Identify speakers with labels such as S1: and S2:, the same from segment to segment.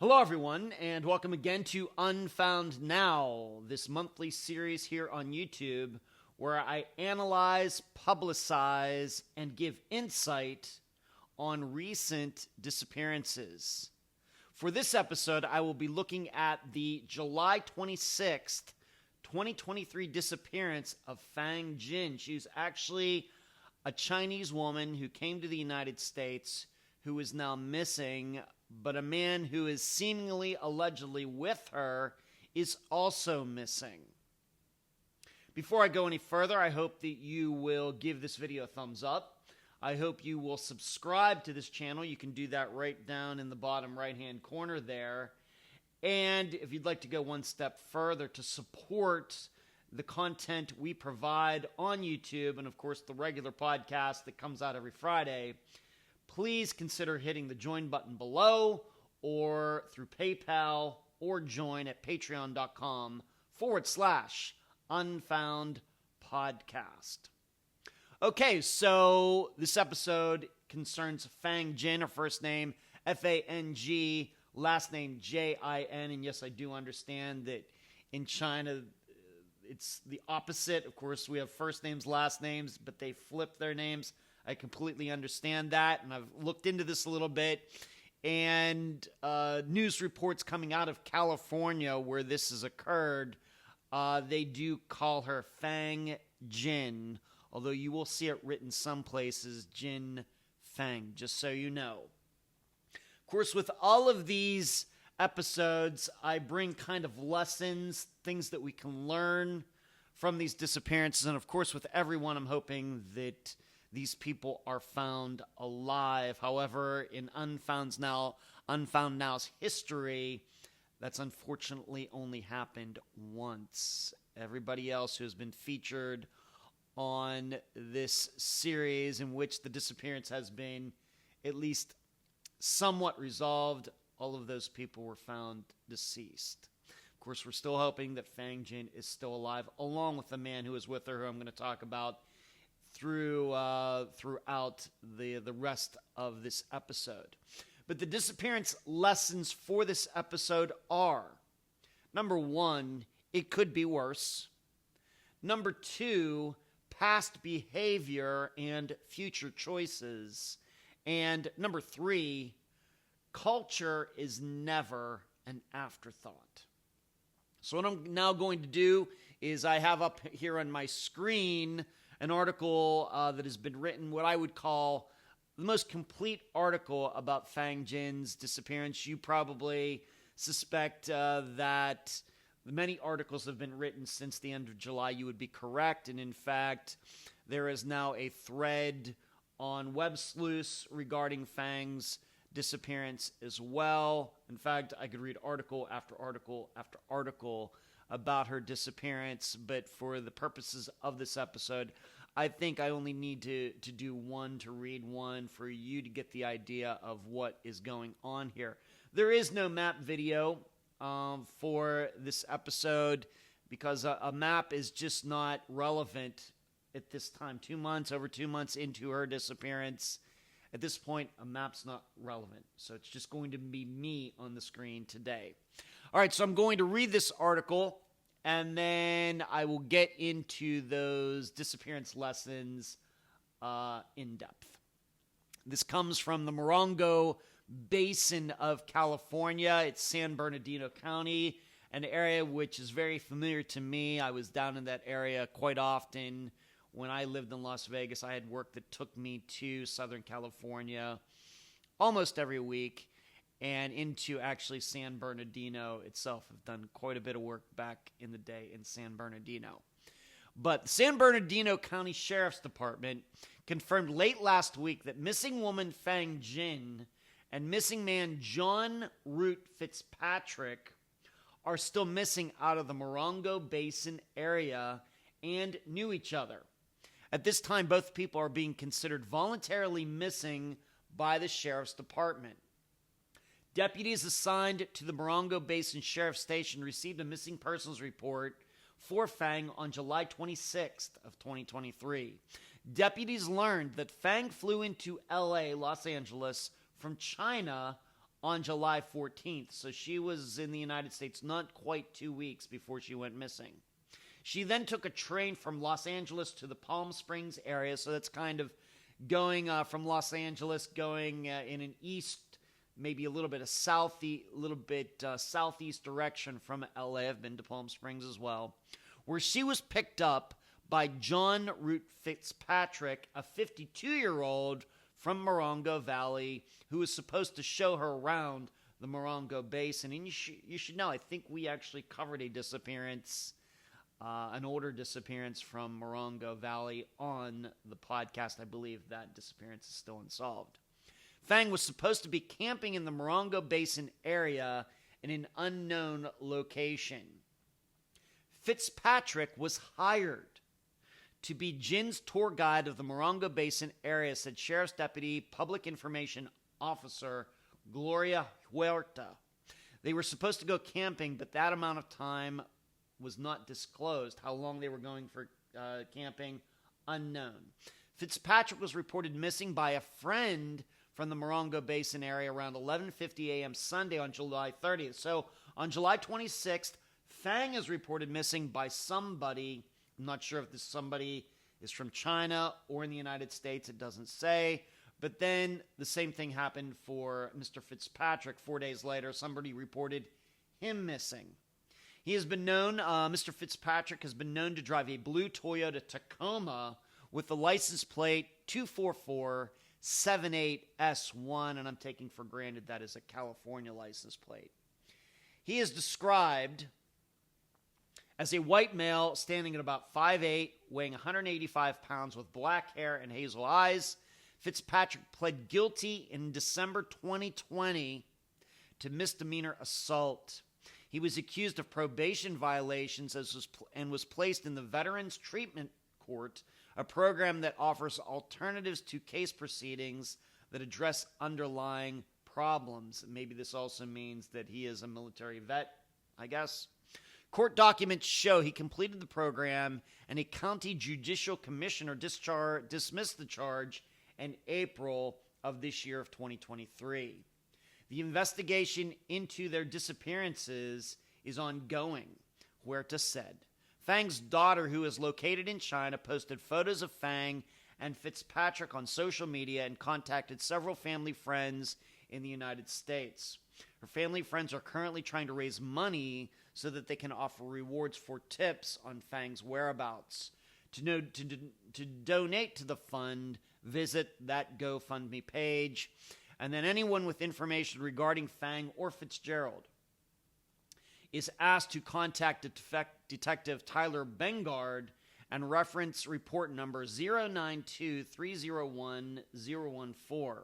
S1: Hello, everyone, and welcome again to Unfound Now, this monthly series here on YouTube where I analyze, publicize, and give insight on recent disappearances. For this episode, I will be looking at the July 26th, 2023 disappearance of Fang Jin. She's actually a Chinese woman who came to the United States who is now missing, but a man who is seemingly, allegedly with her is also missing. Before I go any further, I hope that you will give this video a thumbs up. I hope you will subscribe to this channel. You can do that right down in the bottom right-hand corner there. And if you'd like to go one step further to support the content we provide on YouTube, and of course the regular podcast that comes out every Friday, please consider hitting the join button below or through PayPal or join at patreon.com/Unfound Podcast. Okay, so this episode concerns Fang Jin, her first name F-A-N-G, last name J-I-N, and yes, I do understand that in China it's the opposite. Of course, we have first names, last names, but they flip their names. I completely understand that, and I've looked into this a little bit, and news reports coming out of California where this has occurred, they do call her Fang Jin, although you will see it written some places, Jin Fang, just so you know. Of course, with all of these episodes, I bring kind of lessons, things that we can learn from these disappearances, and of course, with everyone, I'm hoping that these people are found alive. However, in Unfound Now's history, that's unfortunately only happened once. Everybody else who has been featured on this series in which the disappearance has been at least somewhat resolved, all of those people were found deceased. Of course, we're still hoping that Fang Jin is still alive, along with the man who is with her, who I'm going to talk about throughout the rest of this episode. But the disappearance lessons for this episode are: number one, it could be worse. Number two, past behavior and future choices. And number three, culture is never an afterthought. So what I'm now going to do is I have up here on my screen an article that has been written, what I would call the most complete article about Fang Jin's disappearance. You probably suspect that many articles have been written since the end of July. You would be correct. And in fact, there is now a thread on Web Sleuths regarding Fang's disappearance as well. In fact, I could read article after article after article about her disappearance, but for the purposes of this episode, I think I only need to do one, to read one, for you to get the idea of what is going on here. There is no map video for this episode because a map is just not relevant at this time. Over 2 months into her disappearance, at this point, a map's not relevant. So it's just going to be me on the screen today. All right, so I'm going to read this article, and then I will get into those disappearance lessons in depth. This comes from the Morongo Basin of California. It's San Bernardino County, an area which is very familiar to me. I was down in that area quite often when I lived in Las Vegas. I had work that took me to Southern California almost every week, and into actually San Bernardino itself. I've done quite a bit of work back in the day in San Bernardino. But the San Bernardino County Sheriff's Department confirmed late last week that missing woman Fang Jin and missing man John Root Fitzpatrick are still missing out of the Morongo Basin area and knew each other. At this time, both people are being considered voluntarily missing by the Sheriff's Department. Deputies assigned to the Morongo Basin Sheriff's Station received a missing persons report for Fang on July 26th of 2023. Deputies learned that Fang flew into Los Angeles, from China on July 14th. So she was in the United States not quite 2 weeks before she went missing. She then took a train from Los Angeles to the Palm Springs area. So that's kind of going from Los Angeles, going in an east, maybe a little bit southeast direction from LA. I've been to Palm Springs as well, where she was picked up by John Root Fitzpatrick, a 52-year-old from Morongo Valley, who was supposed to show her around the Morongo Basin. And you should know, I think we actually covered a disappearance, an older disappearance from Morongo Valley on the podcast. I believe that disappearance is still unsolved. Fang was supposed to be camping in the Morongo Basin area in an unknown location. Fitzpatrick was hired to be Jin's tour guide of the Morongo Basin area, said Sheriff's Deputy Public Information Officer Gloria Huerta. They were supposed to go camping, but that amount of time was not disclosed. How long they were going for camping, unknown. Fitzpatrick was reported missing by a friend from the Morongo Basin area around 11:50 a.m. Sunday on July 30th. So on July 26th, Fang is reported missing by somebody. I'm not sure if this somebody is from China or in the United States. It doesn't say. But then the same thing happened for Mr. Fitzpatrick. 4 days later, somebody reported him missing. He has been known, Mr. Fitzpatrick has been known to drive a blue Toyota Tacoma with the license plate 24478S1, and I'm taking for granted that is a California license plate. He is described as a white male standing at about 5'8", weighing 185 pounds with black hair and hazel eyes. Fitzpatrick pled guilty in December 2020 to misdemeanor assault. He was accused of probation violations and was placed in the Veterans Treatment Court, a program that offers alternatives to case proceedings that address underlying problems. Maybe this also means that he is a military vet, I guess. Court documents show he completed the program, and a county judicial commissioner dismissed the charge in April of this year of 2023. The investigation into their disappearances is ongoing, Huerta said. Fang's daughter, who is located in China, posted photos of Fang and Fitzpatrick on social media and contacted several family friends in the United States. Her family friends are currently trying to raise money so that they can offer rewards for tips on Fang's whereabouts. To donate to the fund, visit that GoFundMe page. And then anyone with information regarding Fang or Fitzgerald is asked to contact Detective Tyler Bengard and reference report number 092-301-014.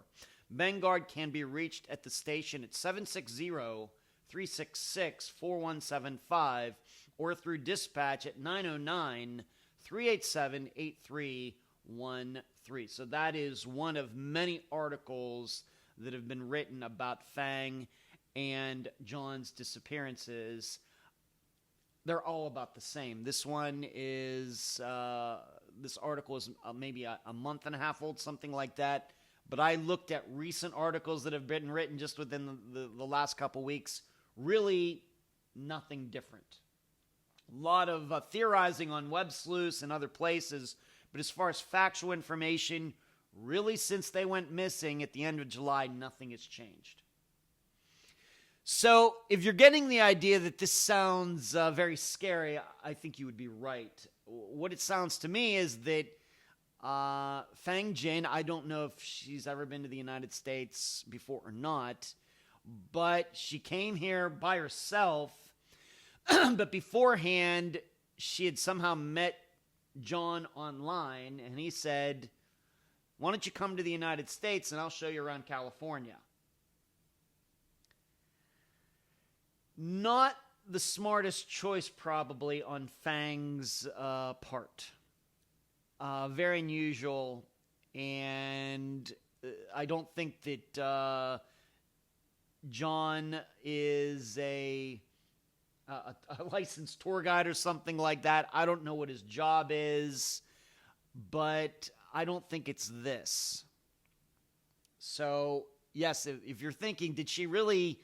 S1: Bengard can be reached at the station at 760-366-4175 or through dispatch at 909-387-8313. So that is one of many articles that have been written about Fang and John's disappearances. They're all about the same. This one is, this article is maybe a month and a half old, something like that. But I looked at recent articles that have been written just within the last couple weeks. Really nothing different. A lot of theorizing on Web Sleuths and other places. But as far as factual information, really since they went missing at the end of July, nothing has changed. So if you're getting the idea that this sounds very scary, I think you would be right. What it sounds to me is that Fang Jin, I don't know if she's ever been to the United States before or not, but she came here by herself. But beforehand, she had somehow met John online, and he said, "Why don't you come to the United States and I'll show you around California?" Not the smartest choice, probably, on Fang's part. Very unusual, and I don't think that John is a licensed tour guide or something like that. I don't know what his job is, but I don't think it's this. So yes, if you're thinking, did she really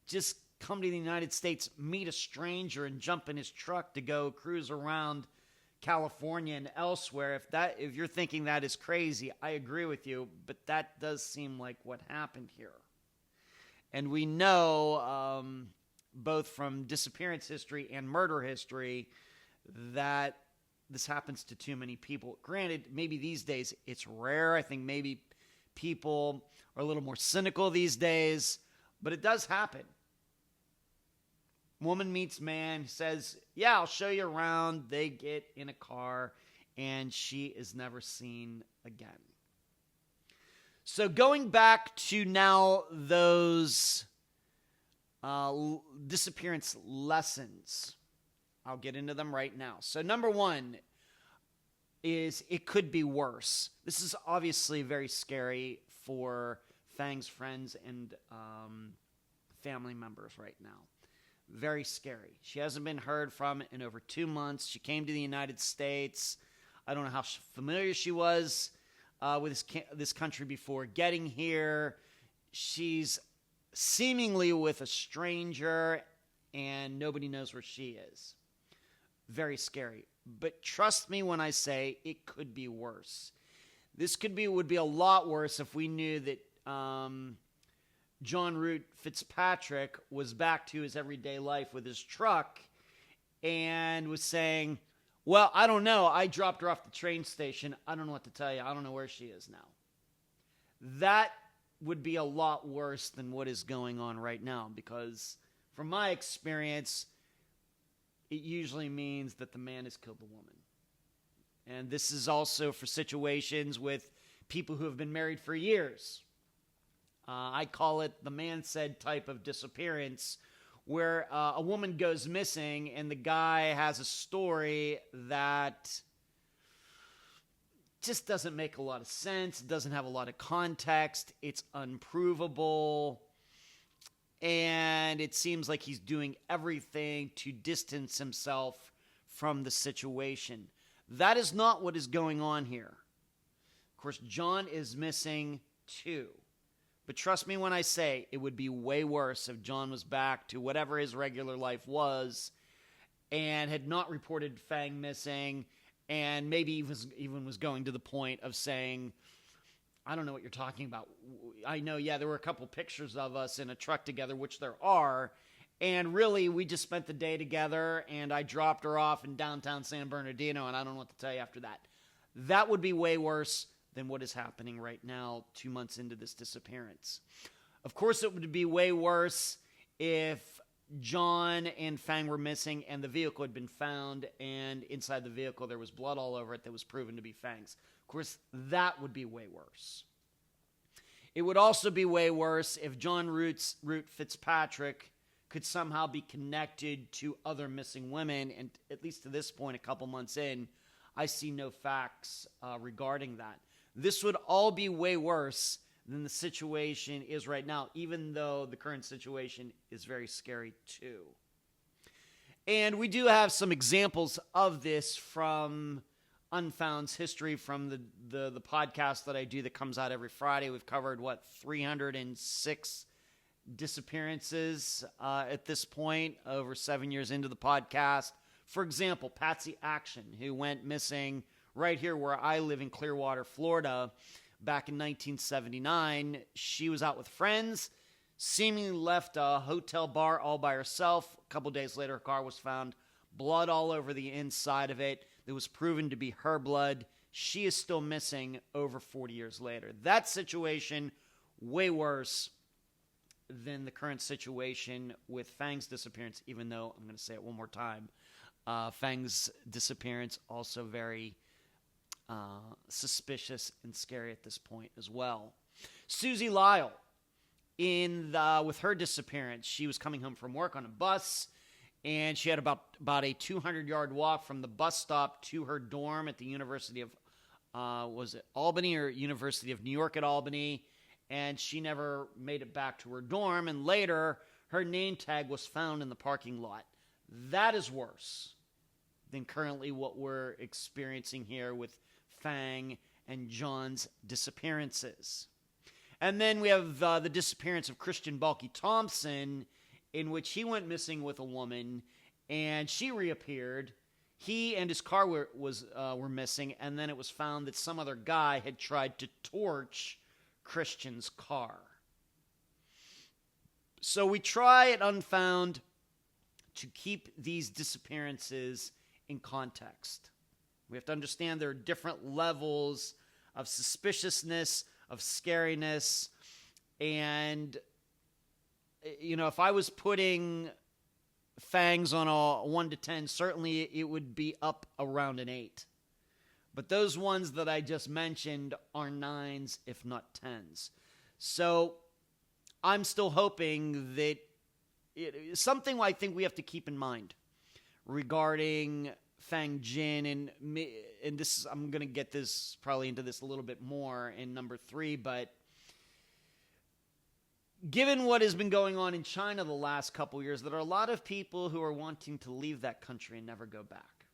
S1: just come to the United States, meet a stranger, and jump in his truck to go cruise around California and elsewhere? If you're thinking that is crazy, I agree with you, but that does seem like what happened here. And we know, both from disappearance history and murder history, that this happens to too many people. Granted, maybe these days it's rare. I think maybe people are a little more cynical these days, but it does happen. Woman meets man, says, yeah, I'll show you around. They get in a car, and she is never seen again. So going back to now those disappearance lessons, I'll get into them right now. So number one is it could be worse. This is obviously very scary for Fang's friends and family members right now. Very scary. She hasn't been heard from in over 2 months. She came to the United States. I don't know how familiar she was with this country before getting here. She's seemingly with a stranger, and nobody knows where she is. Very scary. But trust me when I say it could be worse. This would be a lot worse if we knew that John Root Fitzpatrick was back to his everyday life with his truck and was saying, well, I don't know. I dropped her off the train station. I don't know what to tell you. I don't know where she is now. That would be a lot worse than what is going on right now, because from my experience, it usually means that the man has killed the woman. And this is also for situations with people who have been married for years. I call it the man said type of disappearance, where a woman goes missing and the guy has a story that just doesn't make a lot of sense, doesn't have a lot of context, it's unprovable, and it seems like he's doing everything to distance himself from the situation. That is not what is going on here. Of course, John is missing too. But trust me when I say it would be way worse if John was back to whatever his regular life was and had not reported Fang missing, and maybe even was going to the point of saying, I don't know what you're talking about. I know, yeah, there were a couple pictures of us in a truck together, which there are, and really we just spent the day together, and I dropped her off in downtown San Bernardino, and I don't know what to tell you after that. That would be way worse than what is happening right now 2 months into this disappearance. Of course, it would be way worse if John and Fang were missing and the vehicle had been found, and inside the vehicle there was blood all over it that was proven to be Fang's. Of course, that would be way worse. It would also be way worse if John Root Fitzpatrick could somehow be connected to other missing women, and at least to this point, a couple months in, I see no facts regarding that. This would all be way worse than the situation is right now, even though the current situation is very scary too. And we do have some examples of this from Unfound's history, from the podcast that I do that comes out every Friday. We've covered, 306 disappearances at this point, over 7 years into the podcast. For example, Patsy Action, who went missing right here where I live in Clearwater, Florida, back in 1979. She was out with friends, seemingly left a hotel bar all by herself. A couple days later, her car was found, blood all over the inside of it. It was proven to be her blood. She is still missing over 40 years later. That situation, way worse than the current situation with Fang's disappearance, even though, I'm going to say it one more time, Fang's disappearance also very suspicious and scary at this point as well. Susie Lyle, with her disappearance, she was coming home from work on a bus, and she had about a 200-yard walk from the bus stop to her dorm at the University of, was it Albany or University of New York at Albany, and she never made it back to her dorm, and later her name tag was found in the parking lot. That is worse than currently what we're experiencing here with Fang and John's disappearances. And then we have the disappearance of Christian Balky Thompson, in which he went missing with a woman, and she reappeared. He and his car were missing, and then it was found that some other guy had tried to torch Christian's car. So we try at Unfound to keep these disappearances in context. We have to understand there are different levels of suspiciousness, of scariness, and, if I was putting Fangs on a 1 to 10, certainly it would be up around an 8. But those ones that I just mentioned are 9s, if not 10s. So I'm still hoping that something I think we have to keep in mind regarding Fang Jin, and this I'm going to get this probably into this a little bit more in number 3, but given what has been going on in China the last couple years, there are a lot of people who are wanting to leave that country and never go back.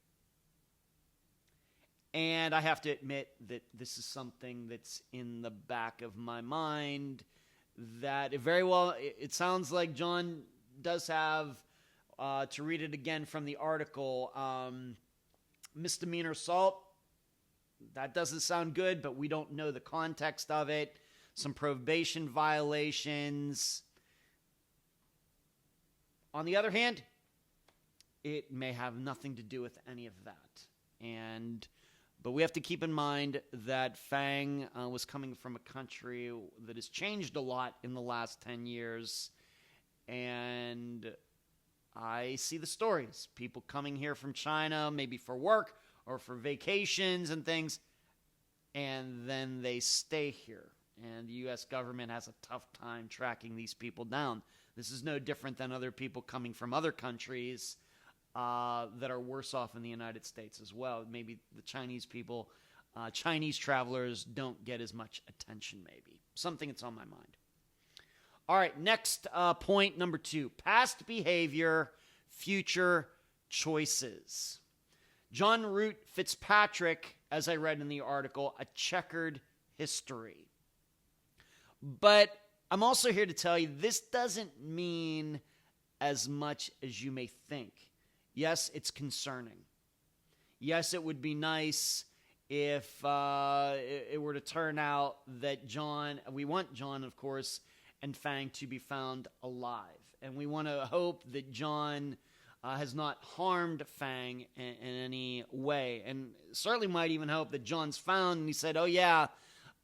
S1: And I have to admit that this is something that's in the back of my mind, that it sounds like John does have, to read it again from the article, misdemeanor assault. That doesn't sound good, but we don't know the context of it. Some probation violations. On the other hand, it may have nothing to do with any of that. But we have to keep in mind that Fang was coming from a country that has changed a lot in the last 10 years. And I see the stories. People coming here from China, maybe for work or for vacations and things, and then they stay here. And the U.S. government has a tough time tracking these people down. This is no different than other people coming from other countries that are worse off in the United States as well. Maybe the Chinese people, Chinese travelers don't get as much attention, maybe. Something that's on my mind. All right, next point, number 2. Past behavior, future choices. John Root Fitzpatrick, as I read in the article, a checkered history. But I'm also here to tell you this doesn't mean as much as you may think. Yes, it's concerning. Yes, it would be nice if it were to turn out that we want John, of course, and Fang to be found alive. And we want to hope that John has not harmed Fang in any way. And certainly might even hope that John's found and he said, oh yeah,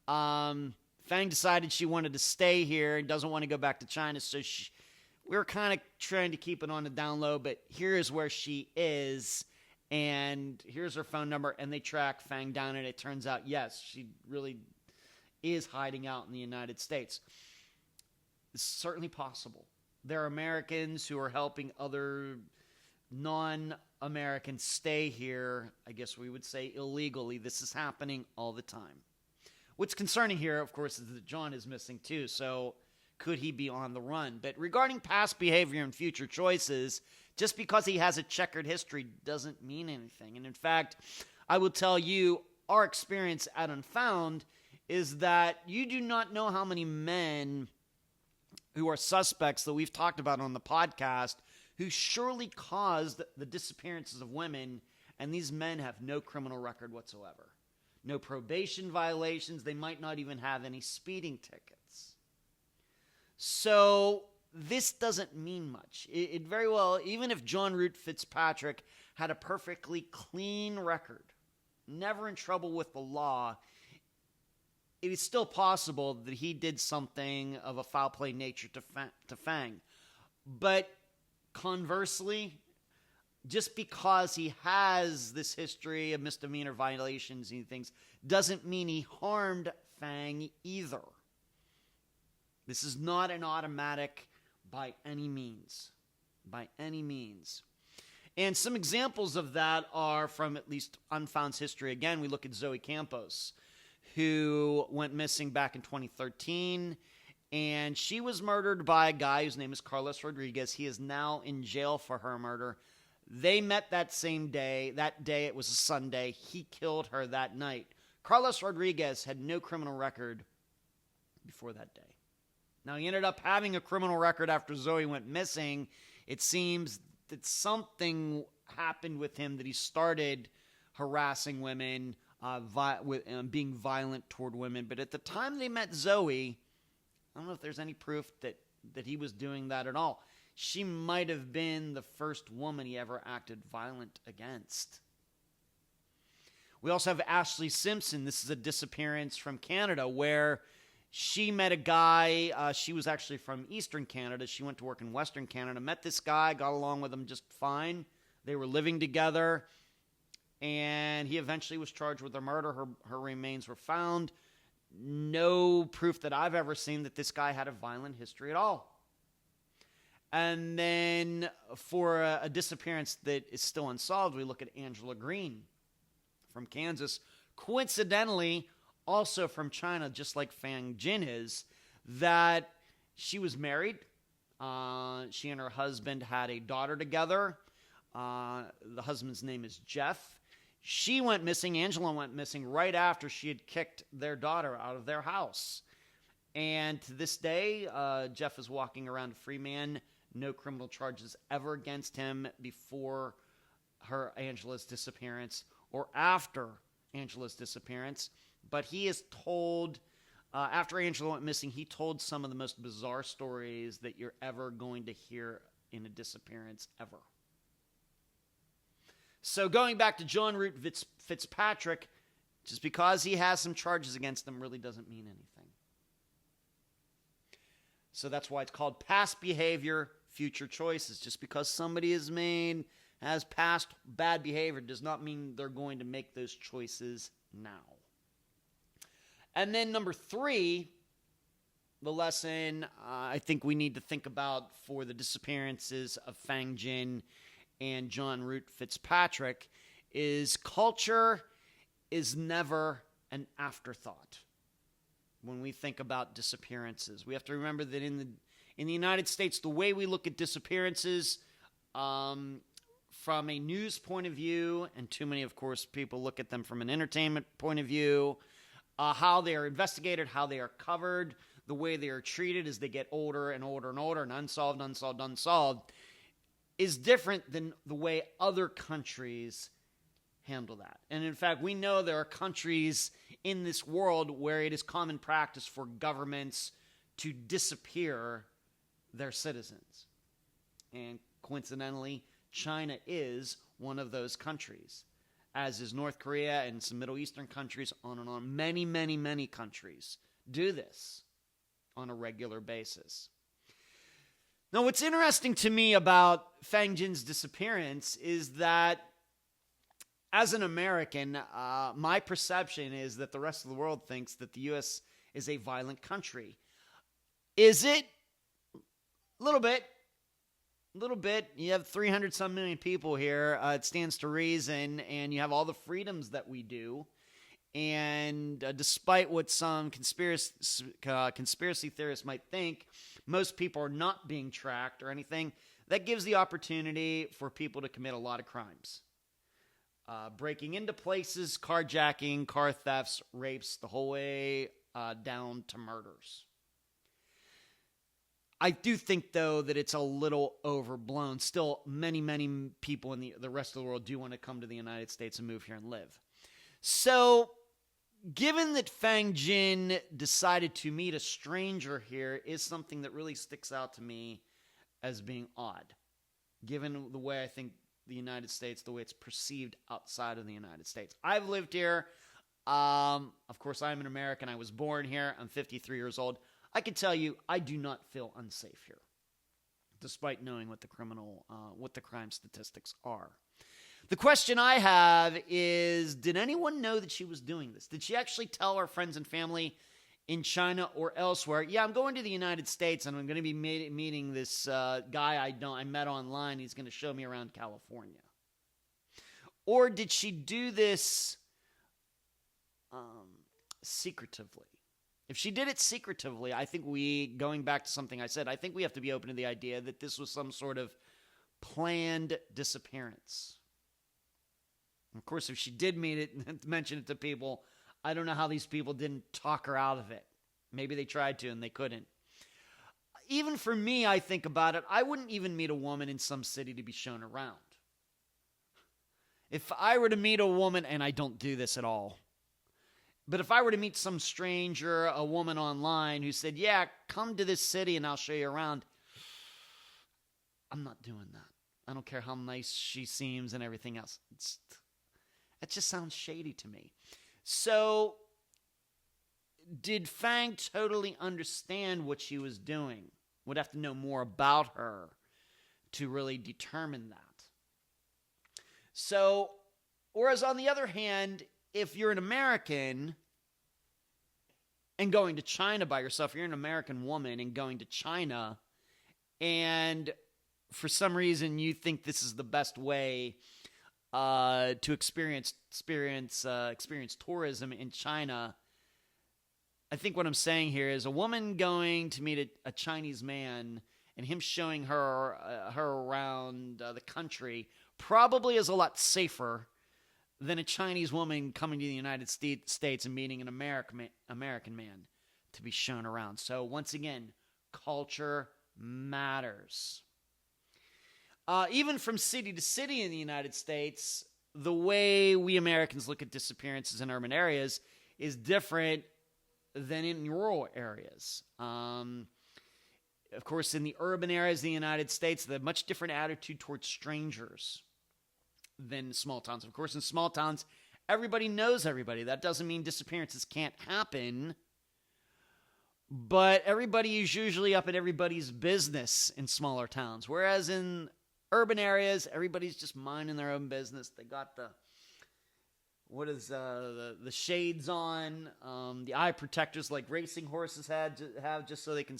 S1: Fang decided she wanted to stay here and doesn't want to go back to China, so we were kind of trying to keep it on the down low, but here is where she is, and here's her phone number, and they track Fang down, and it turns out, yes, she really is hiding out in the United States. It's certainly possible. There are Americans who are helping other non-Americans stay here, I guess we would say illegally. This is happening all the time. What's concerning here, of course, is that John is missing too, so could he be on the run? But regarding past behavior and future choices, just because he has a checkered history doesn't mean anything. And in fact, I will tell you, our experience at Unfound is that you do not know how many men who are suspects that we've talked about on the podcast who surely caused the disappearances of women, and these men have no criminal record whatsoever. No probation violations. They might not even have any speeding tickets. So this doesn't mean much. It very well, even if John Root Fitzpatrick had a perfectly clean record, never in trouble with the law, it is still possible that he did something of a foul play nature to Fang. But conversely, just because he has this history of misdemeanor violations and things doesn't mean he harmed Fang either. This is not an automatic by any means. By any means. And some examples of that are from at least Unfound's history. Again, we look at Zoe Campos, who went missing back in 2013. And she was murdered by a guy whose name is Carlos Rodriguez. He is now in jail for her murder. They met that same day. That day, it was a Sunday. He killed her that night. Carlos Rodriguez had no criminal record before that day. Now, he ended up having a criminal record after Zoe went missing. It seems that something happened with him, that he started harassing women, being violent toward women. But at the time they met Zoe, I don't know if there's any proof that he was doing that at all. She might have been the first woman he ever acted violent against. We also have Ashley Simpson. This is a disappearance from Canada where she met a guy. She was actually from Eastern Canada. She went to work in Western Canada, met this guy, got along with him just fine. They were living together, and he eventually was charged with her murder. Her remains were found. No proof that I've ever seen that this guy had a violent history at all. And then for a disappearance that is still unsolved, we look at Angela Green from Kansas. Coincidentally, also from China, just like Fang Jin is, that she was married. She and her husband had a daughter together. The husband's name is Jeff. She went missing, Angela went missing right after she had kicked their daughter out of their house. And to this day, Jeff is walking around a free man. No criminal charges ever against him before Angela's disappearance or after Angela's disappearance. But he is told, after Angela went missing, he told some of the most bizarre stories that you're ever going to hear in a disappearance ever. So going back to John Root Fitzpatrick, just because he has some charges against him really doesn't mean anything. So that's why it's called past behavior, future choices. Just because somebody has past bad behavior does not mean they're going to make those choices now. And then number 3, the lesson I think we need to think about for the disappearances of Fang Jin and John Root Fitzpatrick is culture is never an afterthought. When we think about disappearances, we have to remember that in the United States, the way we look at disappearances from a news point of view, and too many, of course, people look at them from an entertainment point of view, how they are investigated, how they are covered, the way they are treated as they get older and older and older, and unsolved, is different than the way other countries handle that. And in fact, we know there are countries in this world where it is common practice for governments to disappear their citizens. And coincidentally, China is one of those countries, as is North Korea and some Middle Eastern countries, on and on. Many, many, many countries do this on a regular basis. Now, what's interesting to me about Fang Jin's disappearance is that as an American, my perception is that the rest of the world thinks that the U.S. is a violent country. Is it? A little bit. You have 300-some million people here. It stands to reason, and you have all the freedoms that we do. And despite what some conspiracy theorists might think, most people are not being tracked or anything. That gives the opportunity for people to commit a lot of crimes. Breaking into places, carjacking, car thefts, rapes, the whole way down to murders. I do think, though, that it's a little overblown. Still, many, many people in the rest of the world do want to come to the United States and move here and live. So, given that Fang Jin decided to meet a stranger here is something that really sticks out to me as being odd, given the way I think the United States, the way it's perceived outside of the United States. I've lived here. Of course, I'm an American. I was born here. I'm 53 years old. I can tell you, I do not feel unsafe here, despite knowing what the crime statistics are. The question I have is, did anyone know that she was doing this? Did she actually tell her friends and family in China or elsewhere, yeah, I'm going to the United States and I'm going to be meeting this guy I met online. He's going to show me around California. Or did she do this secretively? If she did it secretively, I think going back to something I said, I think we have to be open to the idea that this was some sort of planned disappearance. Of course, if she did meet it and mention it to people, I don't know how these people didn't talk her out of it. Maybe they tried to and they couldn't. Even for me, I think about it, I wouldn't even meet a woman in some city to be shown around. If I were to meet a woman, and I don't do this at all, but if I were to meet some stranger, a woman online who said, yeah, come to this city and I'll show you around, I'm not doing that. I don't care how nice she seems and everything else. It just sounds shady to me. So, did Fang totally understand what she was doing? Would have to know more about her to really determine that. So, whereas on the other hand, if you're an American and going to China by yourself, you're an American woman and going to China, and for some reason you think this is the best way to experience tourism in China, I think what I'm saying here is a woman going to meet a Chinese man and him showing her around the country probably is a lot safer than a Chinese woman coming to the United States and meeting an American man to be shown around. So once again, culture matters. Even from city to city in the United States, the way we Americans look at disappearances in urban areas is different than in rural areas. Of course, in the urban areas of the United States, they have a much different attitude towards strangers than small towns. Of course, in small towns, everybody knows everybody. That doesn't mean disappearances can't happen, but everybody is usually up in everybody's business in smaller towns. Whereas in urban areas, everybody's just minding their own business. They got the shades on, the eye protectors like racing horses have just so they can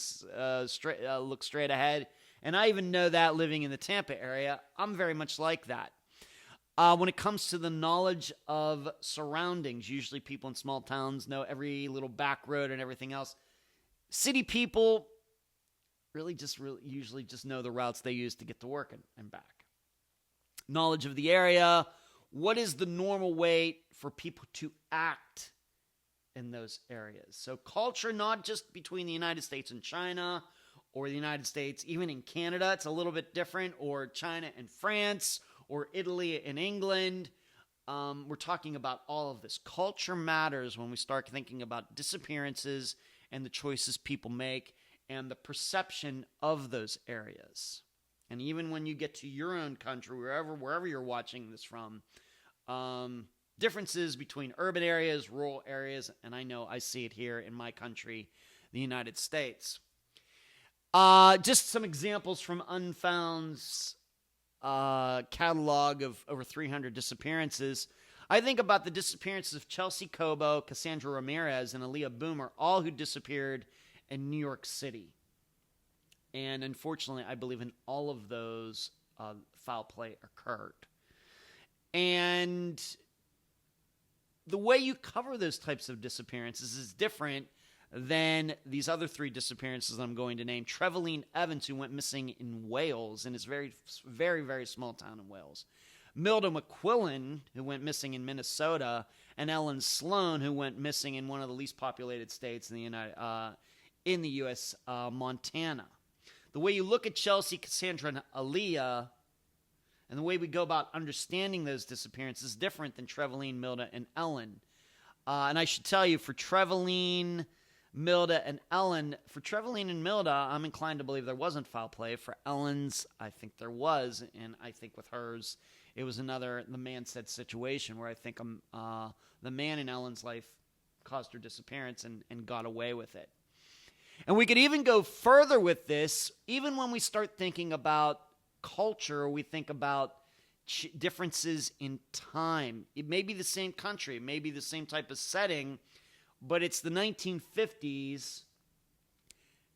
S1: look straight ahead. And I even know that living in the Tampa area, I'm very much like that. When it comes to the knowledge of surroundings, usually people in small towns know every little back road and everything else. City people usually just know the routes they use to get to work and back. Knowledge of the area. What is the normal way for people to act in those areas? So culture, not just between the United States and China, or the United States, even in Canada, it's a little bit different, or China and France, or Italy and England. We're talking about all of this. Culture matters when we start thinking about disappearances and the choices people make and the perception of those areas. And even when you get to your own country, wherever you're watching this from, differences between urban areas, rural areas, and I know I see it here in my country, the United States. Just some examples from Unfound's catalog of over 300 disappearances. I think about the disappearances of Chelsea Cobo, Cassandra Ramirez, and Aaliyah Boomer, all who disappeared in New York City. And unfortunately, I believe in all of those, foul play occurred. And the way you cover those types of disappearances is different than these other three disappearances that I'm going to name. Trevelyan Evans, who went missing in Wales, in his very, very, very small town in Wales. Milda McQuillan, who went missing in Minnesota, and Ellen Sloan, who went missing in one of the least populated states in the U.S., Montana. The way you look at Chelsea, Cassandra, and Aaliyah, and the way we go about understanding those disappearances is different than Trevelyan, Milda, and Ellen. And I should tell you, for Trevelyan, Milda, and Ellen, for Trevelyan and Milda, I'm inclined to believe there wasn't foul play. For Ellen's, I think there was, and I think with hers, it was the man said situation where I think the man in Ellen's life caused her disappearance and got away with it. And we could even go further with this, even when we start thinking about culture, we think about differences in time. It may be the same country, it may be the same type of setting, but it's the 1950s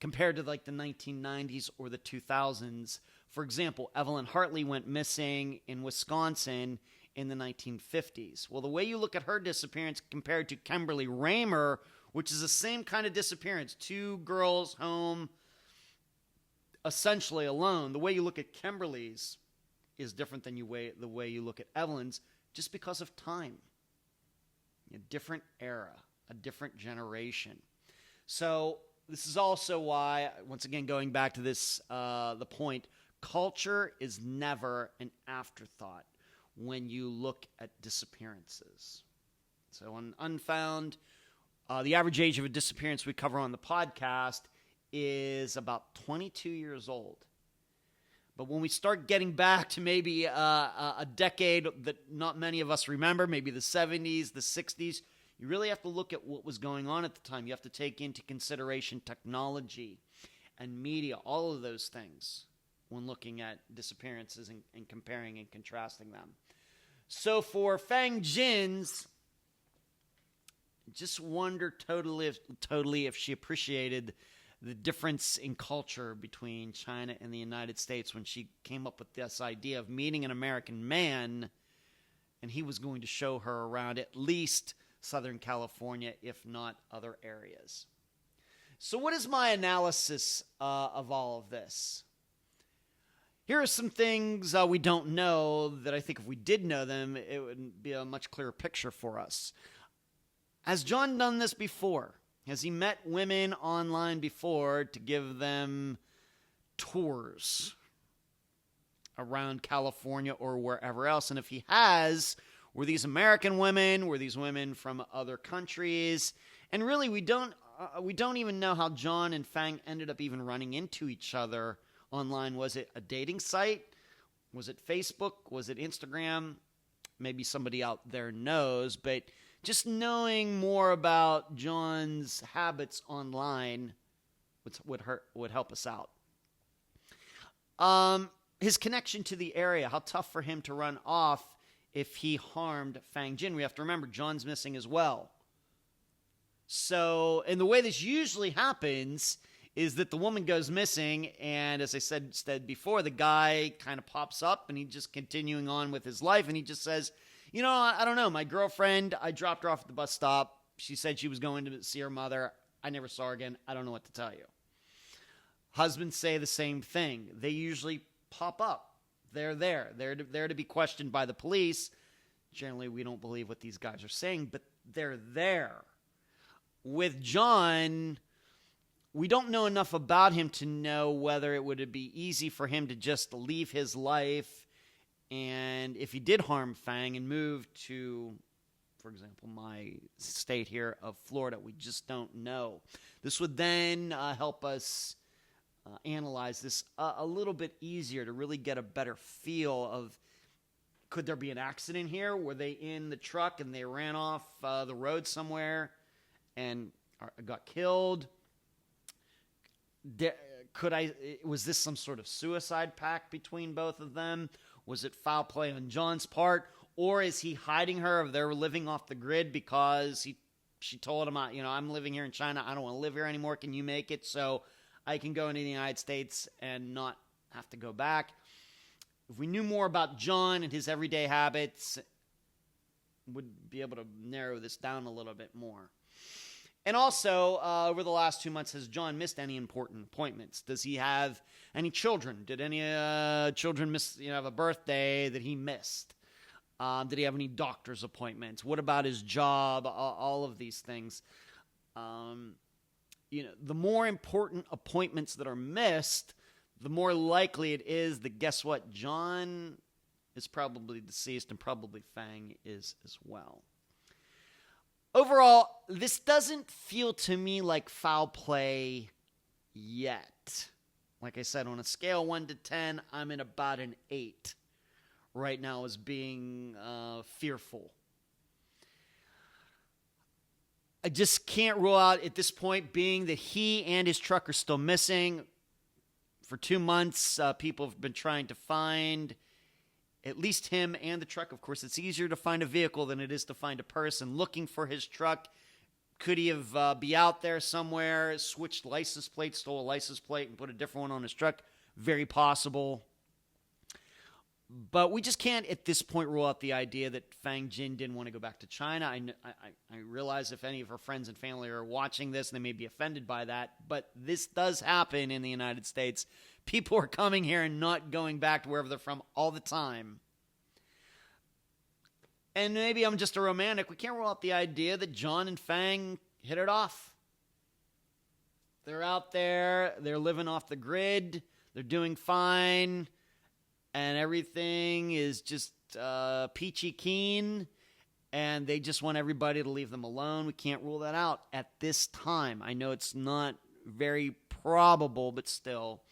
S1: compared to like the 1990s or the 2000s. For example, Evelyn Hartley went missing in Wisconsin in the 1950s. Well, the way you look at her disappearance compared to Kimberly Raymer, which is the same kind of disappearance, two girls home essentially alone. The way you look at Kimberly's is different than the way you look at Evelyn's, just because of time. A different era, a different generation. So this is also why, once again, going back to this, the point, culture is never an afterthought when you look at disappearances. So on Unfound, the average age of a disappearance we cover on the podcast is about 22 years old. But when we start getting back to maybe a decade that not many of us remember, maybe the 70s, the 60s, you really have to look at what was going on at the time. You have to take into consideration technology and media, all of those things, when looking at disappearances and comparing and contrasting them. So for Fang Jin's, just wonder totally if she appreciated the difference in culture between China and the United States when she came up with this idea of meeting an American man, and he was going to show her around at least Southern California, if not other areas. So what is my analysis of all of this? Here are some things we don't know that I think if we did know them, it would be a much clearer picture for us. Has John done this before? Has he met women online before to give them tours around California or wherever else? And if he has, were these American women? Were these women from other countries? And really, we don't even know how John and Fang ended up even running into each other online. Was it a dating site? Was it Facebook? Was it Instagram? Maybe somebody out there knows, but just knowing more about John's habits online would help us out. His connection to the area, how tough for him to run off if he harmed Fang Jin. We have to remember, John's missing as well. So, and the way this usually happens is that the woman goes missing, and as I said before, the guy kind of pops up, and he's just continuing on with his life, and he just says, you know, I don't know, my girlfriend, I dropped her off at the bus stop. She said she was going to see her mother. I never saw her again. I don't know what to tell you. Husbands say the same thing. They usually pop up. They're there. They're to be questioned by the police. Generally, we don't believe what these guys are saying, but they're there. With John, we don't know enough about him to know whether it would be easy for him to just leave his life, and if he did harm Fang and move to, for example, my state here of Florida, we just don't know. This would then help us analyze this a little bit easier to really get a better feel of, could there be an accident here? Were they in the truck and they ran off the road somewhere and got killed? Was this some sort of suicide pact between both of them? Was it foul play on John's part? Or is he hiding her, or they're living off the grid because she told him, I'm living here in China. I don't want to live here anymore. Can you make it so I can go into the United States and not have to go back? If we knew more about John and his everyday habits, would be able to narrow this down a little bit more. And also, over the last 2 months, has John missed any important appointments? Does he have any children? Did any children have a birthday that he missed? Did he have any doctor's appointments? What about his job? All of these things. The more important appointments that are missed, the more likely it is that, guess what? John is probably deceased, and probably Fang is as well. Overall, this doesn't feel to me like foul play yet. Like I said, on a scale 1 to 10, I'm in about an 8 right now as being fearful. I just can't rule out at this point, being that he and his truck are still missing. For 2 months, people have been trying to find at least him and the truck. Of course, it's easier to find a vehicle than it is to find a person. Looking for his truck. Could he have be out there somewhere, switched license plates, stole a license plate, and put a different one on his truck? Very possible. But we just can't, at this point, rule out the idea that Fang Jin didn't want to go back to China. I realize if any of her friends and family are watching this, they may be offended by that. But this does happen in the United States. People are coming here and not going back to wherever they're from all the time. And maybe I'm just a romantic. We can't rule out the idea that John and Fang hit it off. They're out there. They're living off the grid. They're doing fine. And everything is just peachy keen. And they just want everybody to leave them alone. We can't rule that out at this time. I know it's not very probable, but still.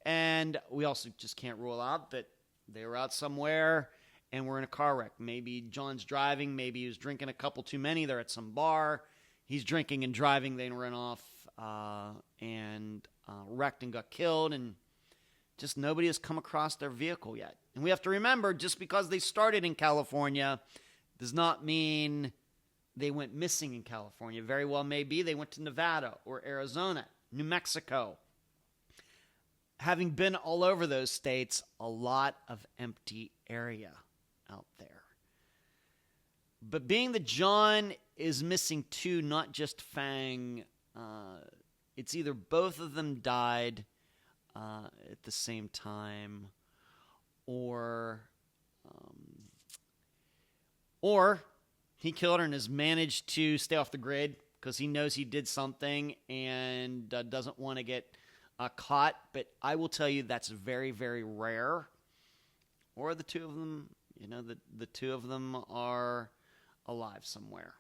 S1: And we also just can't rule out that they were out somewhere and were in a car wreck. Maybe John's driving. Maybe he was drinking a couple too many. They're at some bar. He's drinking and driving. They ran off and wrecked and got killed. And just nobody has come across their vehicle yet. And we have to remember, just because they started in California does not mean they went missing in California. Very well may be they went to Nevada or Arizona, New Mexico. Having been all over those states, a lot of empty area out there. But being that John is missing too, not just Fang, it's either both of them died at the same time, or he killed her and has managed to stay off the grid because he knows he did something and doesn't want to get caught. But I will tell you that's very, very rare. Or the two of them, the two of them are alive somewhere.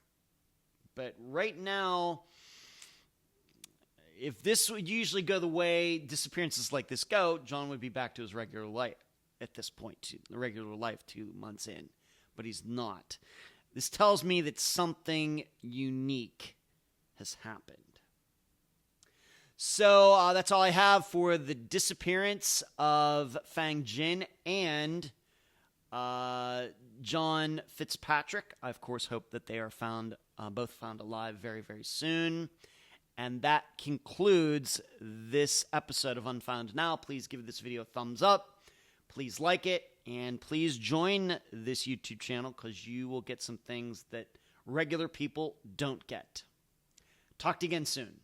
S1: But right now, if this would usually go the way disappearances like this go, John would be back to his regular life at this point, the regular life 2 months in. But he's not. This tells me that something unique has happened. So that's all I have for the disappearance of Fang Jin and John Fitzpatrick. I, of course, hope that they are both found alive very, very soon. And that concludes this episode of Unfound Now. Please give this video a thumbs up. Please like it. And please join this YouTube channel because you will get some things that regular people don't get. Talk to you again soon.